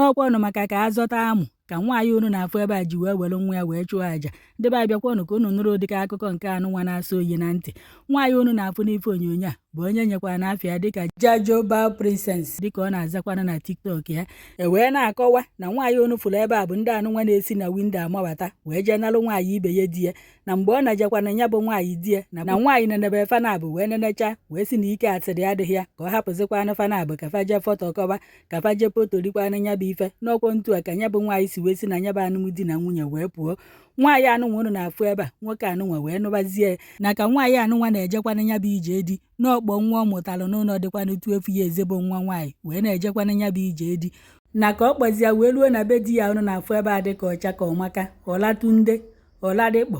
n'ọkwanụ maka ka azọta amụ ka nwaanyị unu na-afụ ebe a ji wee were nwa ya wee chụọ àjà. Ndị be anyị bịakwanụ ka unu nụrụ ụdịka akụkọ nke anụnwa na-asọ oyi na ntị. Nwaanyị unu na-afụ n'ife onyonyo a bụ onye nyekwa n'afịa dịka Jajoba Princess dịka ọ na-azakwana na TikTok ya. Wee na-akọwa na nwaanyị unu fụrụ ebe a bụ ndị anụnwa na-esi na windo amabata wee jee nalụ nwaanyị ibe ya di ya, na mgbe ọ na-ejekwana ya bụ nwaanyị di ya na nwaanyị nenebe fanabụ wee nenecha wee si na ike asịrị adịghị ya ka ọ hapụzikwanụ fanabụ ka fa jee fọtọkọba ka fa jee potorikwanụ ya bụ ife n'ọkwọ ntu a ka ya bụ nwaanyị si wee si na ya bụ anụnwụ di na nwunye wee pụọ. Nwaanyị anụnwa unu na-afụ ebe a nwoke anụnwa wee nụbazie na ka nwaanyị anụnwa na-ejekwana ya bụ ije di n'ọkpọ nwa ọ mụtalụ n'ụlọ dịkwana 12 years bụ nwa nwaanyị wee na-ejekwana ya bụ ije di na ka ọ kpọzie wee ruo na be di ya unu na-afụ ebe a dịka ọcha ka ọmaka ọlatunde ọladịkpọ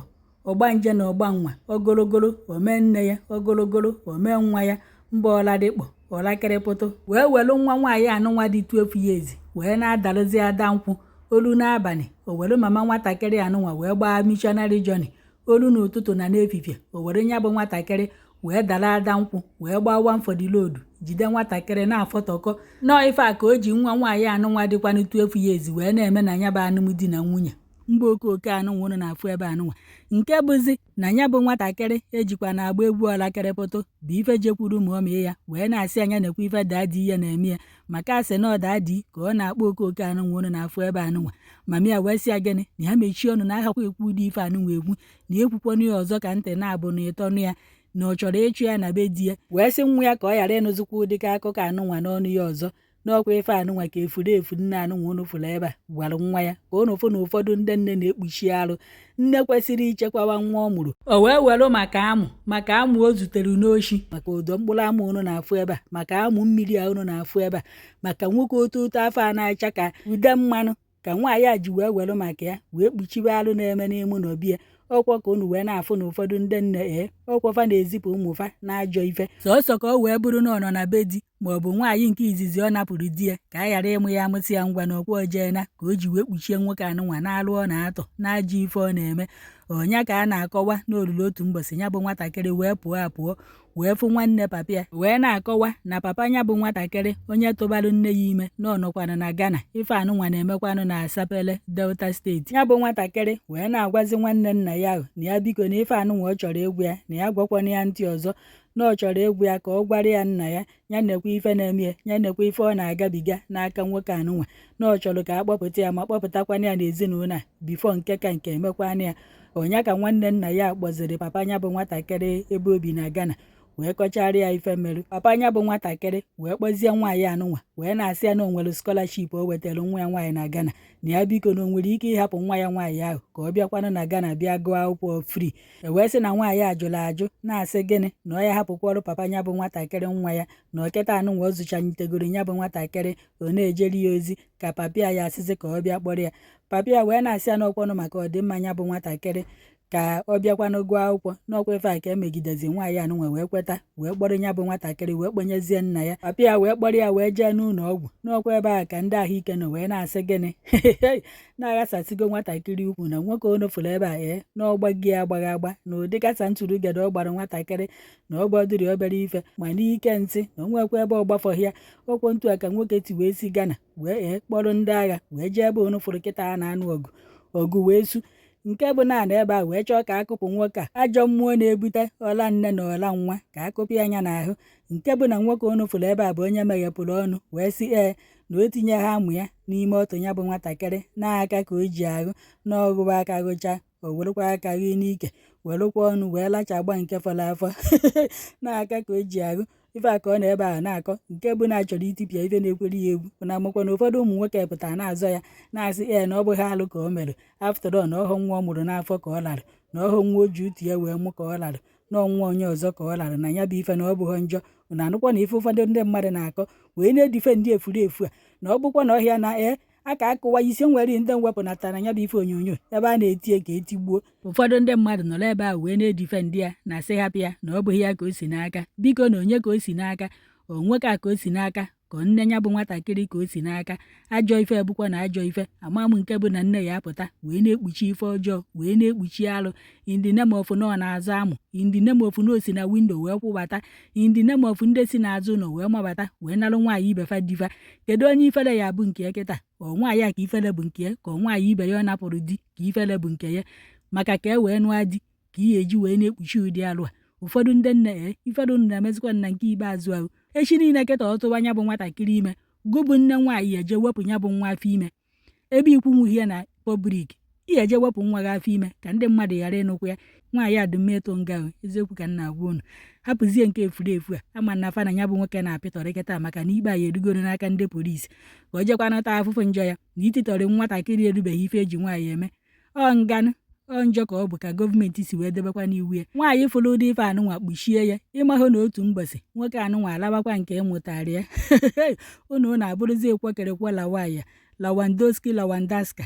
ọgbanje na ọgbanwa ogologolo omee nne ya ogologolo omee nwa ya mba ọladịkpọ ọlakịrịpụtụ wee welu nwa nwaanyị anụnwa dị 12 years wee na-adalụzi ada nkwụ olu n'abalị o were mama nwatakịrị anụnwa wee gbaa missionary journey olu n'ụtụtụ na n'efifie o were ya bụ nwatakịrị wee dala ada nkwụ wee gbaa one for the road jide nwatakịrị na-afọtọkọ nọọ ife a ka o ji nwa nwaanyị anụnwa dịkwanụ 12 years wee na-eme na ya bụ anụmụ di na nwunye. Mgbe okoke anụnwa unu na-afụ ebe anụnwa nke bụzi na ya bụ nwatakịrị ejikwa na agba egwu ọlakịrịpụtụ bụ ife jekwuru ma ọmịa ya wee na-asị anya nekwa ife daadị ihe na-eme ya maka asị na ọ daadị ka ọ na-akpọ okoke anụnwa unu na-afụ ebe anụnwa. Mama ya wee sị ya gịnị na ya mechie ọnụ na ahakwa ekwu ụdị ife anụnwa egwu na ekwukwana ya ọzọ ka ntị na-abụ na ịtọnụ ya na ọ chọrọ ịchụ ya na be di ya wee sị nwa ya ka ọ ghara ịnụzikwa ụdịka akụkọ anụnwa n'ọnụ ya ọzọ n'ọkwa ife anụnwa ka efuru efu nne anụnwa unu fụrụ ebe a gwara nwa ya ka unu fụ na ụfọdụ ndị nne na-ekpuchi arụ nne kwesịrị ichekwawa nwa ọ mụrụ o wee were maka amụ o zutere n'oshi maka ụdọ mkpụrụ amụ unu na-afụ ebe a maka amụ mmiri a unu na-afụ ebe a maka nwoke otu afọ a na-acha ka ude mmanụ ka nwaanyị a ji wee were maka ya wee kpuchiwe arụ na-eme n'ime n'obi ya. Ọkwa ka unu wee na-afụ na ụfọdụ ndị nne ọkwafa na-ezipụ ụmụfa na-ajọ ife sọsọ ka o wee bụrụ na ọ nọ na be di maọbụ nwaanyị nke izizi ọ napụrụ di ya ka a ghara ịmụ ya amụsị ya ngwa na ọkwa ojeena ka o ji wee kpuchie nwoke anụnwa na-alụ ọ na-atọ na-ajọ ife ọ na-eme. Ọnya ka a na-akọwa n'olulu otu mbọsị ya bụ nwatakịrị wee pụọ wee fụ nwanne papa ya wee na-akọwa na papa ya bụ nwatakịrị onye tụbalụ nne ya ime na ọ nọkwana na Ghana ife anụnwa na-emekwanụ na Asapele Delta steeti. Ya bụ nwatakịrị wee na-agwazi nwanne nna ya ahụ na ya biko na ife anụnwa ọ chọrọ egwu ya na ya gwakwana ya ntị ọzọ na ọ chọrọ egwu ya ka ọ gwara ya nna ya ya nekwa ife na-eme ya nekwa ife ọ na-agabiga n'aka nwoke anụnwa na ọ chọrọ ka akpọpụta ya ma kpọpụtakwana ya n'ezinụlọ a bifo nke ka nke emekwana ya. Ọnya ka nwanne nna ya kpọziri papa ya bụ nwatakịrị ebe obi na Ghana wee kọchara ya ife merụ. Papa ya bụ nwatakịrị wee kpọzie nwaanyị anụnwa wee na-asị ya na o nwere scholarship o wetara nwa ya nwaanyị na Ghana na ya biko na o nwere ike ịhapụ nwa ya nwaanyị ahụ ka ọ bịakwanụ na Ghana bịa gụọ akwụkwọ free. Wee sị na nwaanyị a jụrụ ajụ na-asị gịnị na ọ ya hapụkwọrụ papa ya bụ nwatakịrị nwa ya na ọkịta anụnwa ọ zụchanyitegoro ya bụ nwatakịrị ọ na-ejeri ya ozi ka papịa ya asịsị ka ọ bịa kpọrọ ya. Papịa wee na-asị ya n'ọkwanụ maka ọdịmma ya bụ nwatakịrị ka ọ bịakwanụ gụọ akwụkwọ n'ọkwa ife a ka emegidezi nwaanyị anụnwa wee kweta wee kpọrọ ya bụ nwatakịrị wee kponyezie nna ya. Papa ya wee kpọrọ ya wee jee n'ụlọ ọgwụ n'ọkwa ebe a ka ndị ahụike nọ wee na-asị gịnị na-aghasasịgo nwatakịrị ukwu na nwoke unu fụrụ ebe a na ọgbagi ya agbaghị agba na ụdị kasa ntụrụgede ọ gbara nwatakịrị na ọ gbọdụrụ obere ife ma n'ike ntị na o nwekwa ebe ọ gbafọghị ya. Ọkwọ ntu a ka nwoke ti wee si Ghana wee kpọrọ ndị agha wee jee ebe unu fụrụ kịta a na-anụ ọgụ wee su nke bụ naanị ebe a wee chọọ ka akụpụ nwoke a ajọ mmụọ na-ebute ọla nne na ọla nwa ka akụpụ anya n'ahụ. Nke bụ na nwoke unu fụrụ ebe a bụ onye meghepụrụ ọnụ wee sị na o tinye ha amụ ya n'ime ọtụ ya bụ nwatakịrị n'aka ka o ji ahụ na ọgụba aka gụcha o werekwa aka gị n'ike werekwa ọnụ wee lacha agba nke fọrọ afọ n'aka ka o ji ahụ. Ife a ka ọ na ebe a na-akọ nke bụ na achọrọ itipịa ife na-ekwere ya egwu na amakwa na ụfọdụ ụmụ nwoke pụtara na-azọ ya na-asị na ọ bụghị alụ ka o mere after all na ọhụ nwa ọ mụrụ n'afọ ka ọ lara na ọhụ nwa o ji utu ya wee mụ ka ọ lara na ọnwa onye ọzọ ka ọ lara na ya bụ ife na ọ bụghị njọ na anụkwa na ife ụfọdụ ndị mmadụ na-akọ wee na-edife ndị efuru efu a na ọ bụkwa na ọhịa na aka akụwa isi nwere ndị mwepụnatara ya bụ ife onyonyo ebe a na-etie ka etigbuo. Ụfọdụ ndị mmadụ nọrọ ebe a wee na-edife ndị ya na asị hapụ ya na ọ bụghị ya ka o si n'aka biko na onye ka o si n'aka o nwoke a ka o si n'aka ka nne ya bụ nwatakịrị ka o si n'aka. Ajọ ife bụkwa na ajọ ife, ama m nke bụ na nne ya apụta wee na-ekpuchi ife ọjọọ wee na-ekpuchi alụ in the name of na ọ na-azụ amụ, in the name of na o si na windo wee kwụbata, in the name of ndị si n'azụ ụlọ wee mabata wee nalụ nwaanyị ibefa difa. Kedu onye ifele ya bụ nke ya kịta? Ọ nwaanyị a ka ifele bụ nke ya ka ọ nwaanyị ibe ya ọ napụrụ di ka ifele bụ nke ya? Maka ka e wee nụọ di ka ị ga-eji wee na-ekpuchi ụdị alụ a. Ụfọdụ ndị nne ifede unu na-emezikwa na nke ikpeazụ ahụ echi niile kịta ọtụwa ya bụ nwatakịrị ime gụbụ nne nwaanyị eje wepụ ya bụ nwa afọ ime ebe ikwu nwuhie na pọblik ị eje wepụ nwa gị afọ ime ka ndị mmadụ ghara ịnụkwa ya. Nwaanyị adụmetụ nga ahụ eziokwu ka m na-agwa unu, hapụzie nke efurefu a ama na afa na ya bụ nwoke na-apịtọrị kịta maka na ikpe a ya erugoro n'aka ndị polisi ka o jekwa nata afụfụ njọ ya na ititọrị nwatakịrị erubeghị ife eji nwaanyị eme. Ọ nganụ ọ njọ ka ọ bụ ka gọọmenti si wee debekwa n'iwu ya. Nwaanyị fụrụ ụdị ife anụnwa kpuchie ya ịmahụ na otu mbọsị nwoke anụnwa alabakwa nke ịmụtarị ya unu na-abụrụzi ekwekerekwa lawandoski lawandaska.